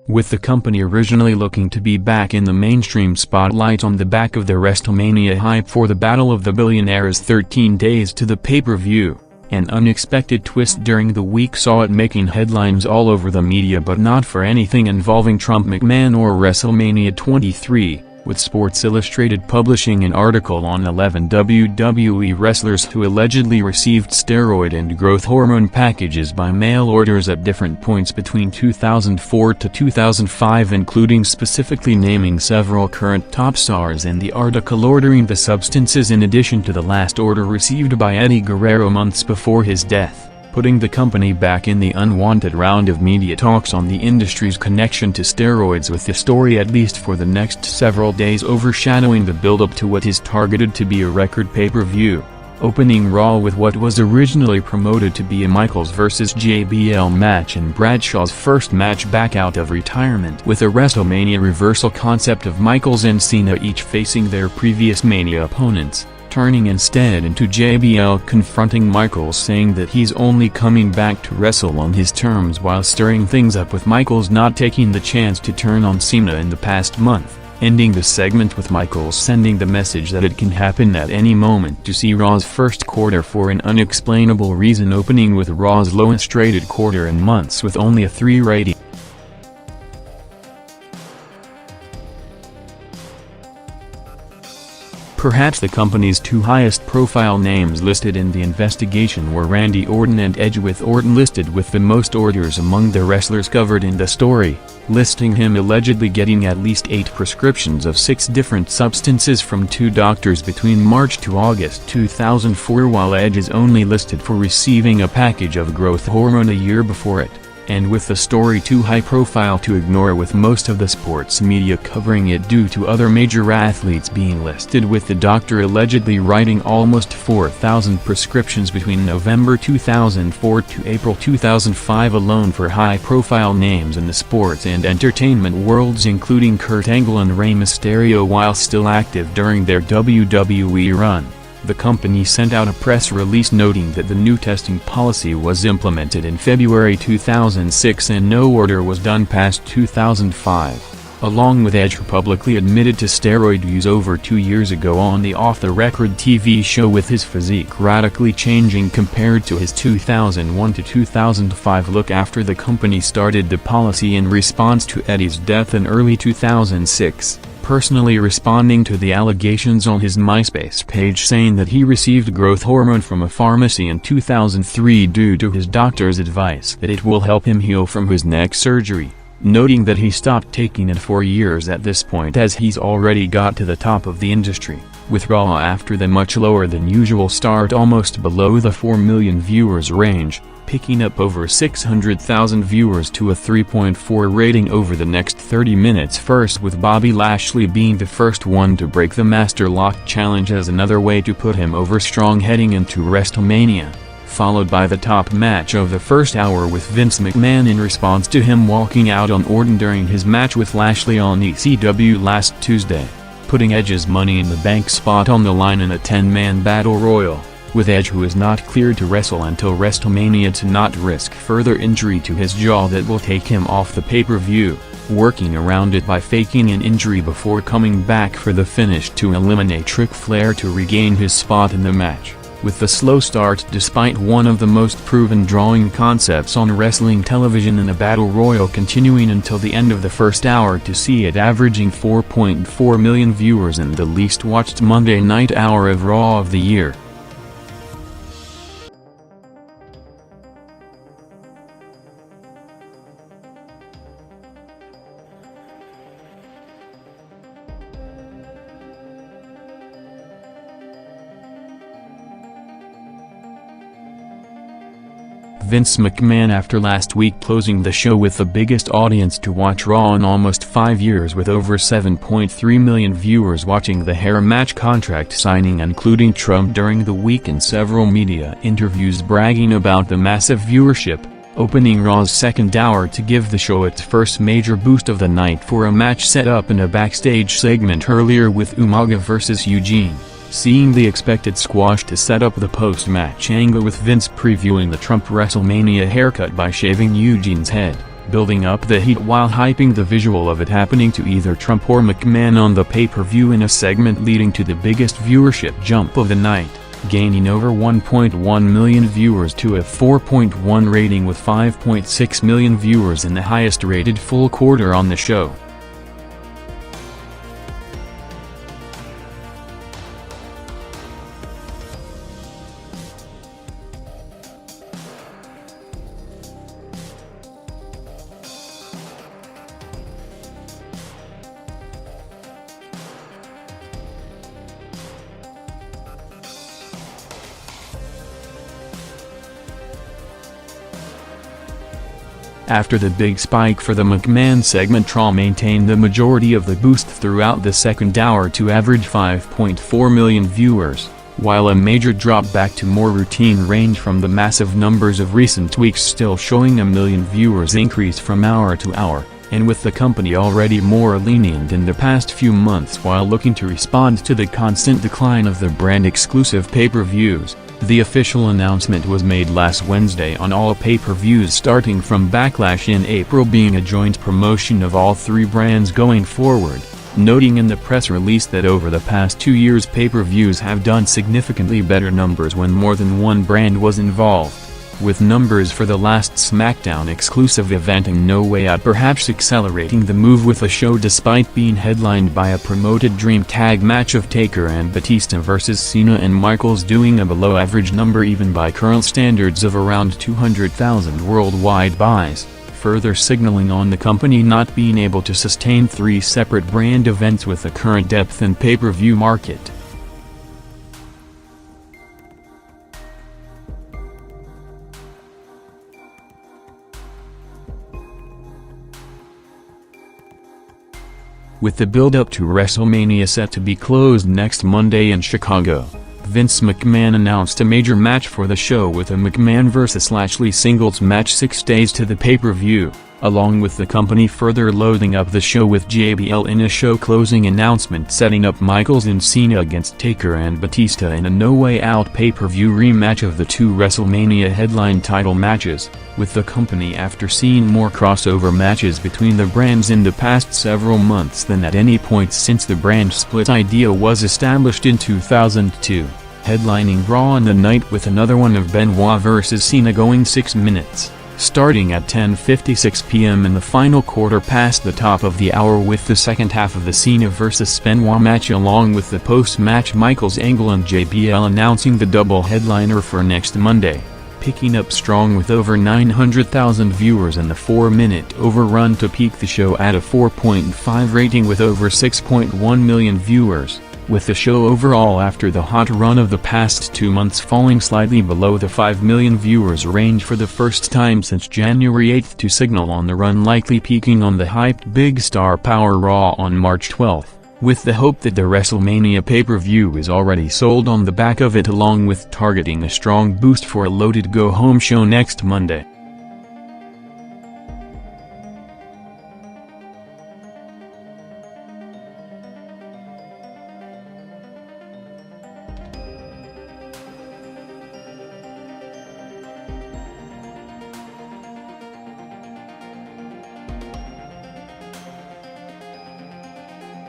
With the company originally looking to be back in the mainstream spotlight on the back of the WrestleMania hype for the Battle of the Billionaires 13 days to the pay-per-view, an unexpected twist during the week saw it making headlines all over the media, but not for anything involving Trump McMahon or WrestleMania 23, with Sports Illustrated publishing an article on 11 WWE wrestlers who allegedly received steroid and growth hormone packages by mail orders at different points between 2004 to 2005, including specifically naming several current top stars in the article ordering the substances in addition to the last order received by Eddie Guerrero months before his death, putting the company back in the unwanted round of media talks on the industry's connection to steroids, with the story at least for the next several days overshadowing the build-up to what is targeted to be a record pay-per-view, opening Raw with what was originally promoted to be a Michaels vs. JBL match and Bradshaw's first match back out of retirement, with a WrestleMania reversal concept of Michaels and Cena each facing their previous Mania opponents, turning instead into JBL confronting Michaels, saying that he's only coming back to wrestle on his terms, while stirring things up with Michaels not taking the chance to turn on Cena in the past month, ending the segment with Michaels sending the message that it can happen at any moment to see Raw's first quarter for an unexplainable reason, opening with Raw's lowest rated quarter in months with only a 3 rating. Perhaps the company's two highest-profile names listed in the investigation were Randy Orton and Edge, with Orton listed with the most orders among the wrestlers covered in the story, listing him allegedly getting at least 8 prescriptions of 6 different substances from 2 doctors between March to August 2004, while Edge is only listed for receiving a package of growth hormone a year before it, and with the story too high-profile to ignore, with most of the sports media covering it due to other major athletes being listed with the doctor allegedly writing almost 4,000 prescriptions between November 2004 to April 2005 alone for high-profile names in the sports and entertainment worlds, including Kurt Angle and Rey Mysterio while still active during their WWE run. The company sent out a press release noting that the new testing policy was implemented in February 2006 and no order was done past 2005, along with Edge, who publicly admitted to steroid use over 2 years ago on the Off the Record TV show, with his physique radically changing compared to his 2001 to 2005 look after the company started the policy in response to Eddie's death in early 2006. Personally responding to the allegations on his MySpace page, saying that he received growth hormone from a pharmacy in 2003 due to his doctor's advice that it will help him heal from his neck surgery, noting that he stopped taking it for years at this point as he's already got to the top of the industry, with Raw after the much lower than usual start almost below the 4 million viewers range, picking up over 600,000 viewers to a 3.4 rating over the next 30 minutes, first with Bobby Lashley being the first one to break the Master Lock Challenge as another way to put him over strong heading into WrestleMania, followed by the top match of the first hour with Vince McMahon in response to him walking out on Orton during his match with Lashley on ECW last Tuesday, putting Edge's Money in the Bank spot on the line in a 10-man battle royal, with Edge, who is not cleared to wrestle until WrestleMania to not risk further injury to his jaw that will take him off the pay-per-view, working around it by faking an injury before coming back for the finish to eliminate Ric Flair to regain his spot in the match, with the slow start despite one of the most proven drawing concepts on wrestling television in a battle royal continuing until the end of the first hour to see it averaging 4.4 million viewers in the least watched Monday night hour of Raw of the year. Vince McMahon, after last week closing the show with the biggest audience to watch Raw in almost 5 years with over 7.3 million viewers watching the hair match contract signing, including Trump during the week in several media interviews bragging about the massive viewership, opening Raw's second hour to give the show its first major boost of the night for a match set up in a backstage segment earlier with Umaga vs. Eugene, seeing the expected squash to set up the post-match angle with Vince previewing the Trump WrestleMania haircut by shaving Eugene's head, building up the heat while hyping the visual of it happening to either Trump or McMahon on the pay-per-view in a segment leading to the biggest viewership jump of the night, gaining over 1.1 million viewers to a 4.1 rating with 5.6 million viewers in the highest-rated full quarter on the show. After the big spike for the McMahon segment, Raw maintained the majority of the boost throughout the second hour to average 5.4 million viewers, while a major drop back to more routine range from the massive numbers of recent weeks, still showing a million viewers increase from hour to hour, and with the company already more lenient in the past few months while looking to respond to the constant decline of the brand-exclusive pay-per-views. The official announcement was made last Wednesday on all pay-per-views starting from Backlash in April being a joint promotion of all three brands going forward, noting in the press release that over the past 2 years pay-per-views have done significantly better numbers when more than one brand was involved, with numbers for the last SmackDown exclusive event in No Way Out perhaps accelerating the move, with the show despite being headlined by a promoted Dream Tag match of Taker and Batista vs Cena and Michaels doing a below-average number even by current standards of around 200,000 worldwide buys, further signaling on the company not being able to sustain 3 separate brand events with the current depth in pay-per-view market. With the build-up to WrestleMania set to be closed next Monday in Chicago, Vince McMahon announced a major match for the show with a McMahon vs Lashley singles match 6 days to the pay-per-view, along with the company further loading up the show with JBL in a show-closing announcement setting up Michaels and Cena against Taker and Batista in a No Way Out pay-per-view rematch of the 2 WrestleMania headline title matches, with the company after seeing more crossover matches between the brands in the past several months than at any point since the brand split idea was established in 2002, headlining Raw on the night with another one of Benoit vs Cena going 6 minutes, starting at 10:56 p.m. in the final quarter past the top of the hour, with the second half of the Cena vs Benoit match along with the post-match Michaels angle and JBL announcing the double headliner for next Monday, picking up strong with over 900,000 viewers in the 4-minute overrun to peak the show at a 4.5 rating with over 6.1 million viewers, with the show overall after the hot run of the past 2 months falling slightly below the 5 million viewers range for the first time since January 8 to signal on the run, likely peaking on the hyped Big Star Power Raw on March 12. With the hope that the WrestleMania pay-per-view is already sold on the back of it, along with targeting a strong boost for a loaded go-home show next Monday.